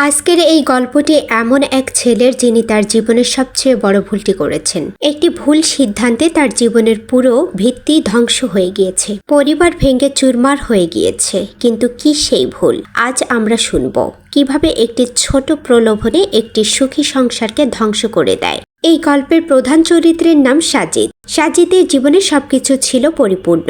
আজকের এই গল্পটি এমন এক ছেলের যিনি তার জীবনের সবচেয়ে বড় ভুলটি করেছেন। একটি ভুল সিদ্ধান্তে তার জীবনের পুরো ভিত্তি ধ্বংস হয়ে গিয়েছে, পরিবার ভেঙে চুরমার হয়ে গিয়েছে। কিন্তু কি সেই ভুল? আজ আমরা শুনব কিভাবে একটি ছোট প্রলোভনে একটি সুখী সংসারকে ধ্বংস করে দেয়। এই গল্পের প্রধান চরিত্রের নাম সাজিদ। সাজিদের জীবনে সবকিছু ছিল পরিপূর্ণ।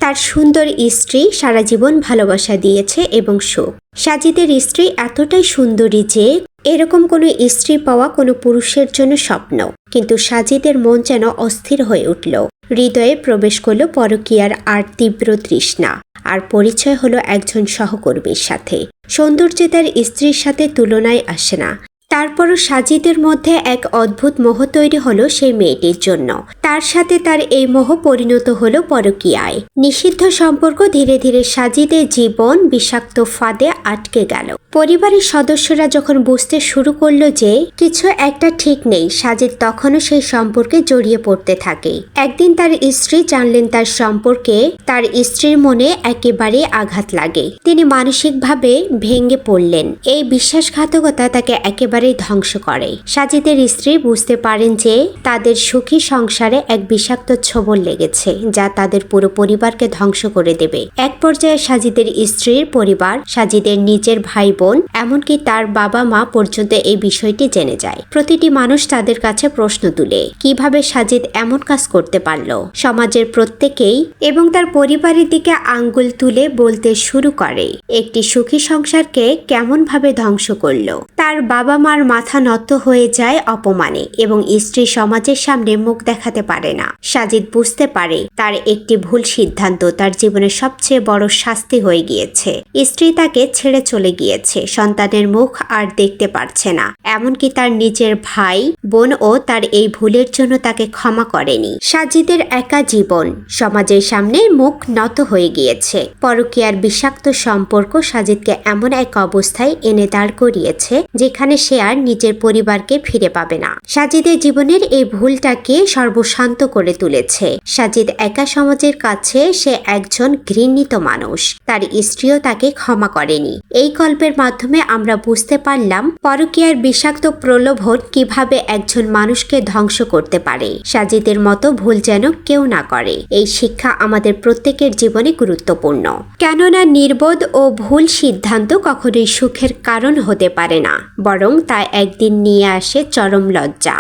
তার সুন্দর স্ত্রী সারা জীবন ভালোবাসা দিয়েছে এবং সুখ। সাজিদের স্ত্রী এতটাই সুন্দরী যে এরকম কোনো স্ত্রী পাওয়া কোনো পুরুষের জন্য স্বপ্ন। কিন্তু সাজিদের মন যেন অস্থির হয়ে উঠল। হৃদয়ে প্রবেশ করল পরকীয়ার আর তীব্র তৃষ্ণা। আর পরিচয় হলো একজন সহকর্মীর সাথে। সৌন্দর্যে তার স্ত্রীর সাথে তুলনায় আসে না। তারপরও সাজিদের মধ্যে এক অদ্ভুত মোহ তৈরি হলো সেই মেয়েটির জন্য। তার সাথে তার এই মোহ পরিণত হলো পরকীয়ায়। নিষিদ্ধ সম্পর্ক ধীরে ধীরে সাজিদের জীবন বিষাক্ত ফাঁদে আটকে গেল। পরিবারের সদস্যরা যখন বুঝতে শুরু করলো যে কিছু একটা ঠিক নেই, সাজিদ তখনও সেই সম্পর্কে জড়িয়ে পড়তে থাকে। একদিন তার স্ত্রী জানলেন তার সম্পর্কে তার স্ত্রীর মনে একেবারে আঘাত লাগে। তিনি মানসিকভাবে ভেঙে পড়লেন। এই বিশ্বাসঘাতকতা তাকে একেবারে ধ্বংস করে। সাজিদের স্ত্রী বুঝতে পারেন যে তাদের সুখী সংসারে এক বিষাক্ত ছোবল লেগেছে, যা তাদের পুরো পরিবারকে ধ্বংস করে দেবে। এক পর্যায়ে সাজিদের স্ত্রীর পরিবার, সাজিদের নিজের ভাই বোন, এমনকি তার বাবা মা পর্যন্ত এই বিষয়টি জেনে যায়। প্রতিটি মানুষ তাদের কাছে প্রশ্ন তুলে, কিভাবে সাজিদ এমন কাজ করতে পারল। সমাজের প্রত্যেকেই এবং তার পরিবারের দিকে আঙ্গুল তুলে বলতে শুরু করে একটি সুখী সংসারকে কেমন ভাবে ধ্বংস করলো। তার বাবা মার মাথা নত হয়ে যায় অপমানে এবং স্ত্রী সমাজের সামনে মুখ দেখাতে পারে না। সাজিদ বুঝতে পারে তার একটি ভুল সিদ্ধান্ত তার জীবনের সবচেয়ে বড় শাস্তি হয়ে গিয়েছে। স্ত্রী তাকে ছেড়ে চলে গিয়েছে, সন্তানের মুখ আর দেখতে পারছে না। এমনকি তার নিজের ভাই বোন ও তার এই ভুলের জন্য তাকে ক্ষমা করেনি। সাজিদের একা জীবন সমাজের সামনে মুখ নত হয়ে গিয়েছে। পরকীয়ার বিষাক্ত সম্পর্ক সাজিদকে এমন এক অবস্থায় এনে দাঁড় করিয়েছে যেখানে সে আর নিজের পরিবারকে ফিরে পাবে না। সাজিদের জীবনের এই ভুলটাকে সর্বশান্ত করে তুলেছে। সাজিদ একা সমাজের কাছে সে একজন ঘৃণিত মানুষ। তার স্ত্রীও তাকে ক্ষমা করেনি। এই গল্পের মাধ্যমে আমরা বুঝতে পারলাম পরকীয়ার বিষাক্ত প্রলোভন কিভাবে একজন মানুষকে ধ্বংস করতে পারে। সাজিদের মতো ভুল যেন কেউ না করে। এই শিক্ষা আমাদের প্রত্যেকের জীবনে গুরুত্বপূর্ণ। কেননা নির্বোধ ও ভুল সিদ্ধান্ত কখনোই সুখের কারণ হতে পারে না, বরং তা একদিন নিয়ে আসে চরম লজ্জা।